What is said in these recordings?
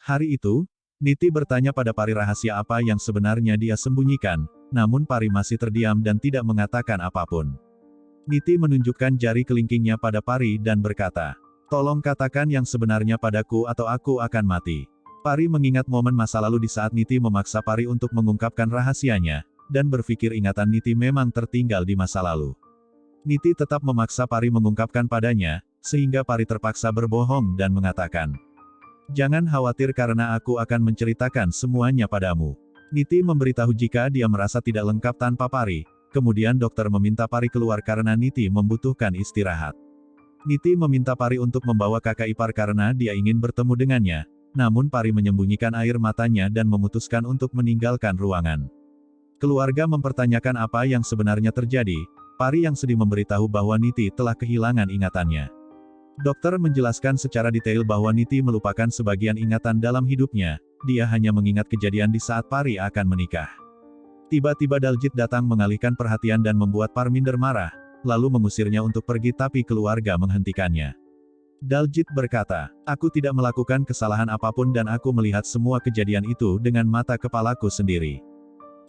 Hari itu, Niti bertanya pada Pari rahasia apa yang sebenarnya dia sembunyikan, namun Pari masih terdiam dan tidak mengatakan apapun. Niti menunjukkan jari kelingkingnya pada Pari dan berkata, "Tolong katakan yang sebenarnya padaku atau aku akan mati." Pari mengingat momen masa lalu di saat Niti memaksa Pari untuk mengungkapkan rahasianya, dan berpikir ingatan Niti memang tertinggal di masa lalu. Niti tetap memaksa Pari mengungkapkan padanya, sehingga Pari terpaksa berbohong dan mengatakan, "Jangan khawatir karena aku akan menceritakan semuanya padamu." Niti memberitahu jika dia merasa tidak lengkap tanpa Pari, kemudian dokter meminta Pari keluar karena Niti membutuhkan istirahat. Niti meminta Pari untuk membawa kakak ipar karena dia ingin bertemu dengannya, namun Pari menyembunyikan air matanya dan memutuskan untuk meninggalkan ruangan. Keluarga mempertanyakan apa yang sebenarnya terjadi. Pari yang sedih memberitahu bahwa Niti telah kehilangan ingatannya. Dokter menjelaskan secara detail bahwa Niti melupakan sebagian ingatan dalam hidupnya, dia hanya mengingat kejadian di saat Pari akan menikah. Tiba-tiba Daljit datang mengalihkan perhatian dan membuat Parminder marah, lalu mengusirnya untuk pergi tapi keluarga menghentikannya. Daljit berkata, "Aku tidak melakukan kesalahan apapun dan aku melihat semua kejadian itu dengan mata kepalaku sendiri."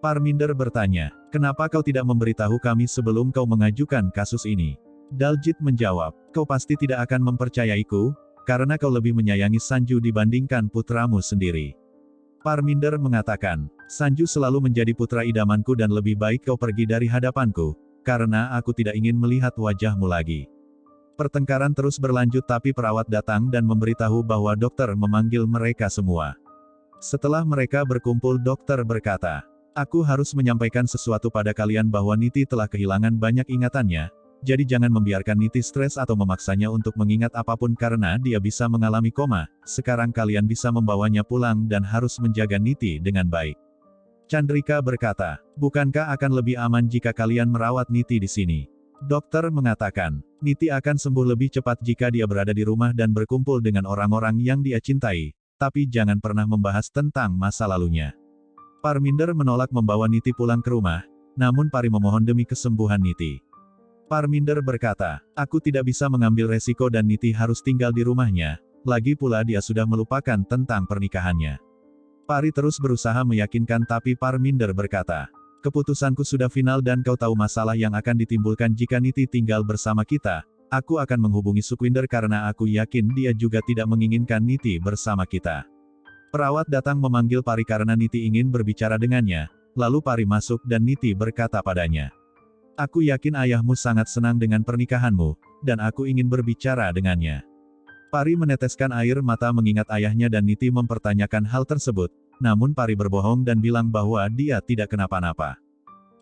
Parminder bertanya, "Kenapa kau tidak memberitahu kami sebelum kau mengajukan kasus ini?" Daljit menjawab, "Kau pasti tidak akan mempercayaiku, karena kau lebih menyayangi Sanju dibandingkan putramu sendiri." Parminder mengatakan, "Sanju selalu menjadi putra idamanku dan lebih baik kau pergi dari hadapanku, karena aku tidak ingin melihat wajahmu lagi." Pertengkaran terus berlanjut tapi perawat datang dan memberitahu bahwa dokter memanggil mereka semua. Setelah mereka berkumpul dokter berkata, "Aku harus menyampaikan sesuatu pada kalian bahwa Niti telah kehilangan banyak ingatannya. Jadi jangan membiarkan Niti stres atau memaksanya untuk mengingat apapun karena dia bisa mengalami koma. Sekarang kalian bisa membawanya pulang dan harus menjaga Niti dengan baik." Chandrika berkata, "Bukankah akan lebih aman jika kalian merawat Niti di sini?" Dokter mengatakan, "Niti akan sembuh lebih cepat jika dia berada di rumah dan berkumpul dengan orang-orang yang dia cintai, tapi jangan pernah membahas tentang masa lalunya." Parminder menolak membawa Niti pulang ke rumah, namun Pari memohon demi kesembuhan Niti. Parminder berkata, "Aku tidak bisa mengambil resiko dan Niti harus tinggal di rumahnya, lagi pula dia sudah melupakan tentang pernikahannya." Pari terus berusaha meyakinkan tapi Parminder berkata, "Keputusanku sudah final dan kau tahu masalah yang akan ditimbulkan jika Niti tinggal bersama kita. Aku akan menghubungi Sukhwinder karena aku yakin dia juga tidak menginginkan Niti bersama kita." Perawat datang memanggil Pari karena Niti ingin berbicara dengannya, lalu Pari masuk dan Niti berkata padanya, "Aku yakin ayahmu sangat senang dengan pernikahanmu, dan aku ingin berbicara dengannya." Pari meneteskan air mata mengingat ayahnya dan Niti mempertanyakan hal tersebut, namun Pari berbohong dan bilang bahwa dia tidak kenapa-napa.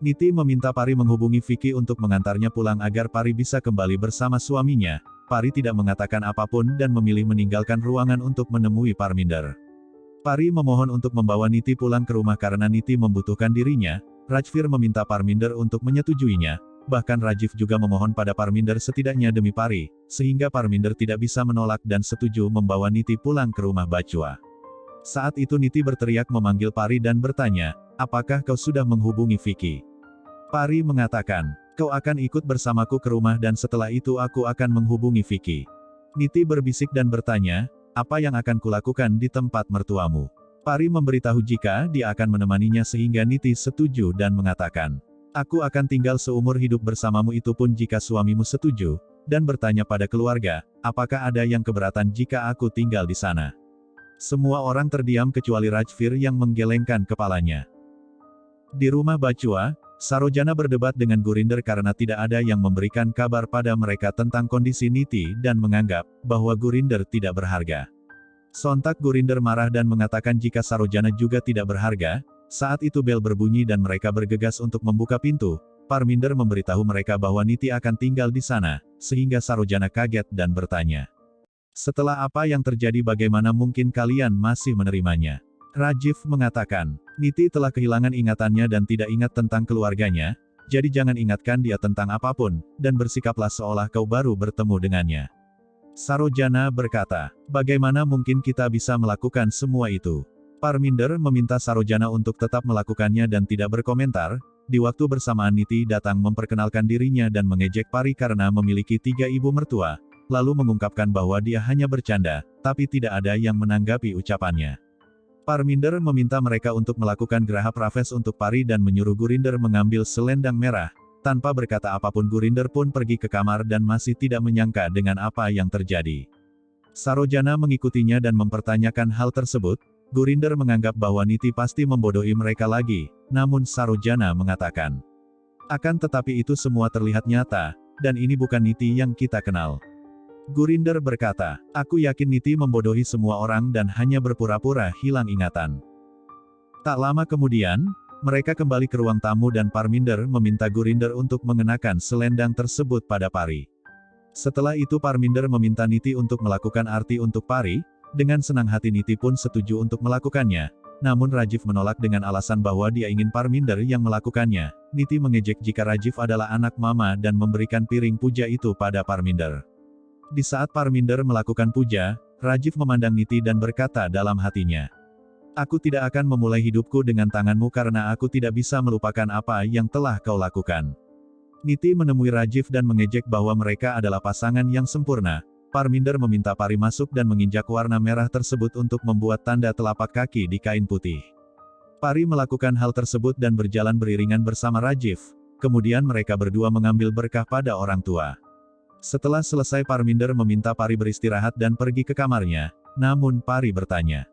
Niti meminta Pari menghubungi Vicky untuk mengantarnya pulang agar Pari bisa kembali bersama suaminya. Pari tidak mengatakan apapun dan memilih meninggalkan ruangan untuk menemui Parminder. Pari memohon untuk membawa Niti pulang ke rumah karena Niti membutuhkan dirinya. Rajvir meminta Parminder untuk menyetujuinya, bahkan Rajiv juga memohon pada Parminder setidaknya demi Pari, sehingga Parminder tidak bisa menolak dan setuju membawa Niti pulang ke rumah Bachua. Saat itu Niti berteriak memanggil Pari dan bertanya, "Apakah kau sudah menghubungi Vicky?" Pari mengatakan, "Kau akan ikut bersamaku ke rumah dan setelah itu aku akan menghubungi Vicky." Niti berbisik dan bertanya, "Apa yang akan kulakukan di tempat mertuamu?" Pari memberitahu jika dia akan menemaninya sehingga Niti setuju dan mengatakan, "Aku akan tinggal seumur hidup bersamamu itu pun jika suamimu setuju," dan bertanya pada keluarga, "Apakah ada yang keberatan jika aku tinggal di sana?" Semua orang terdiam kecuali Rajvir yang menggelengkan kepalanya. Di rumah Bachua, Sarojana berdebat dengan Gurinder karena tidak ada yang memberikan kabar pada mereka tentang kondisi Niti dan menganggap bahwa Gurinder tidak berharga. Sontak Gurinder marah dan mengatakan jika Sarojana juga tidak berharga. Saat itu bel berbunyi dan mereka bergegas untuk membuka pintu. Parminder memberitahu mereka bahwa Niti akan tinggal di sana, sehingga Sarojana kaget dan bertanya, "Setelah apa yang terjadi bagaimana mungkin kalian masih menerimanya?" Rajiv mengatakan, "Niti telah kehilangan ingatannya dan tidak ingat tentang keluarganya, jadi jangan ingatkan dia tentang apapun, dan bersikaplah seolah kau baru bertemu dengannya." Sarojana berkata, "Bagaimana mungkin kita bisa melakukan semua itu?" Parminder meminta Sarojana untuk tetap melakukannya dan tidak berkomentar. Di waktu bersamaan Niti datang memperkenalkan dirinya dan mengejek Pari karena memiliki 3 ibu mertua. lalu mengungkapkan bahwa dia hanya bercanda, tapi tidak ada yang menanggapi ucapannya. Parminder meminta mereka untuk melakukan Graha Praves untuk Pari dan menyuruh Gurinder mengambil selendang merah. Tanpa berkata apapun Gurinder pun pergi ke kamar dan masih tidak menyangka dengan apa yang terjadi. Sarojana mengikutinya dan mempertanyakan hal tersebut. Gurinder menganggap bahwa Niti pasti membodohi mereka lagi, namun Sarojana mengatakan, akan tetapi itu semua terlihat nyata, dan ini bukan Niti yang kita kenal. Gurinder berkata, aku yakin Niti membodohi semua orang dan hanya berpura-pura hilang ingatan. Tak lama kemudian, mereka kembali ke ruang tamu dan Parminder meminta Gurinder untuk mengenakan selendang tersebut pada Pari. Setelah itu Parminder meminta Niti untuk melakukan arti untuk Pari, dengan senang hati Niti pun setuju untuk melakukannya, namun Rajiv menolak dengan alasan bahwa dia ingin Parminder yang melakukannya. Niti mengejek jika Rajiv adalah anak mama dan memberikan piring puja itu pada Parminder. Di saat Parminder melakukan puja, Rajiv memandang Niti dan berkata dalam hatinya, aku tidak akan memulai hidupku dengan tanganmu karena aku tidak bisa melupakan apa yang telah kau lakukan. Niti menemui Rajiv dan mengejek bahwa mereka adalah pasangan yang sempurna. Parminder meminta Pari masuk dan menginjak warna merah tersebut untuk membuat tanda telapak kaki di kain putih. Pari melakukan hal tersebut dan berjalan beriringan bersama Rajiv. Kemudian mereka berdua mengambil berkah pada orang tua. Setelah selesai Parminder meminta Pari beristirahat dan pergi ke kamarnya, namun Pari bertanya,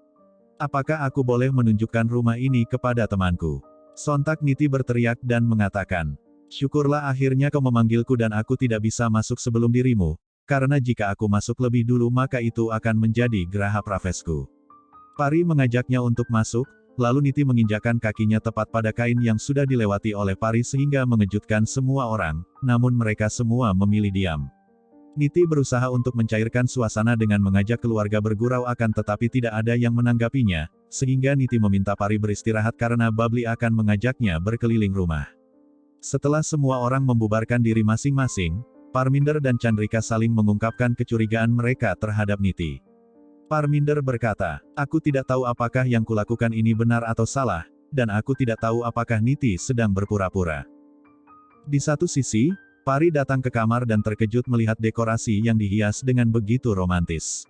apakah aku boleh menunjukkan rumah ini kepada temanku? Sontak Niti berteriak dan mengatakan, syukurlah akhirnya kau memanggilku dan aku tidak bisa masuk sebelum dirimu, karena jika aku masuk lebih dulu maka itu akan menjadi Graha Pravesku. Pari mengajaknya untuk masuk, lalu Niti menginjakkan kakinya tepat pada kain yang sudah dilewati oleh Pari sehingga mengejutkan semua orang, namun mereka semua memilih diam. Niti berusaha untuk mencairkan suasana dengan mengajak keluarga bergurau akan tetapi tidak ada yang menanggapinya, sehingga Niti meminta Pari beristirahat karena Babli akan mengajaknya berkeliling rumah. Setelah semua orang membubarkan diri masing-masing, Parminder dan Chandrika saling mengungkapkan kecurigaan mereka terhadap Niti. Parminder berkata, aku tidak tahu apakah yang kulakukan ini benar atau salah, dan aku tidak tahu apakah Niti sedang berpura-pura. Di satu sisi, Pari datang ke kamar dan terkejut melihat dekorasi yang dihias dengan begitu romantis.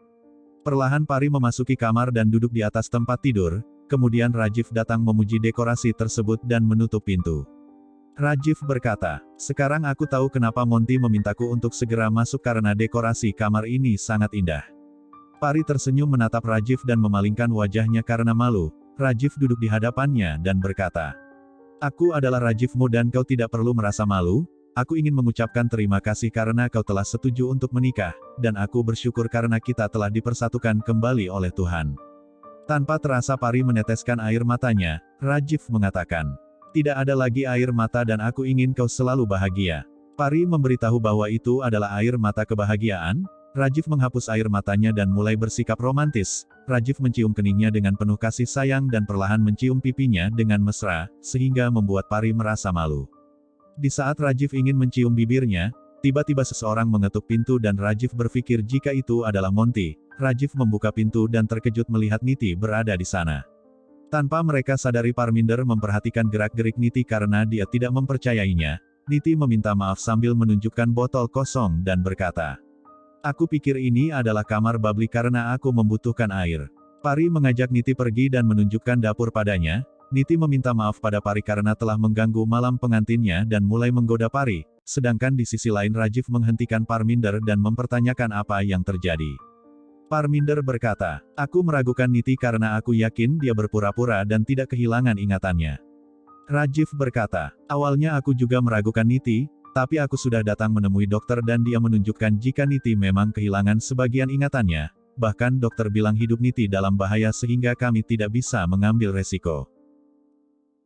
Perlahan Pari memasuki kamar dan duduk di atas tempat tidur, kemudian Rajiv datang memuji dekorasi tersebut dan menutup pintu. Rajiv berkata, sekarang aku tahu kenapa Monty memintaku untuk segera masuk karena dekorasi kamar ini sangat indah. Pari tersenyum menatap Rajiv dan memalingkan wajahnya karena malu. Rajiv duduk di hadapannya dan berkata, aku adalah Rajivmu dan kau tidak perlu merasa malu. Aku ingin mengucapkan terima kasih karena kau telah setuju untuk menikah, dan aku bersyukur karena kita telah dipersatukan kembali oleh Tuhan. Tanpa terasa Pari meneteskan air matanya, Rajiv mengatakan, tidak ada lagi air mata dan aku ingin kau selalu bahagia. Pari memberitahu bahwa itu adalah air mata kebahagiaan. Rajiv menghapus air matanya dan mulai bersikap romantis. Rajiv mencium keningnya dengan penuh kasih sayang dan perlahan mencium pipinya dengan mesra, sehingga membuat Pari merasa malu. Di saat Rajiv ingin mencium bibirnya, tiba-tiba seseorang mengetuk pintu dan Rajiv berpikir jika itu adalah Monty. Rajiv membuka pintu dan terkejut melihat Niti berada di sana. Tanpa mereka sadari Parminder memperhatikan gerak-gerik Niti karena dia tidak mempercayainya. Niti meminta maaf sambil menunjukkan botol kosong dan berkata, aku pikir ini adalah kamar Babli karena aku membutuhkan air. Pari mengajak Niti pergi dan menunjukkan dapur padanya. Niti meminta maaf pada Pari karena telah mengganggu malam pengantinnya dan mulai menggoda Pari, sedangkan di sisi lain Rajiv menghentikan Parminder dan mempertanyakan apa yang terjadi. Parminder berkata, aku meragukan Niti karena aku yakin dia berpura-pura dan tidak kehilangan ingatannya. Rajiv berkata, awalnya aku juga meragukan Niti, tapi aku sudah datang menemui dokter dan dia menunjukkan jika Niti memang kehilangan sebagian ingatannya, bahkan dokter bilang hidup Niti dalam bahaya sehingga kami tidak bisa mengambil resiko.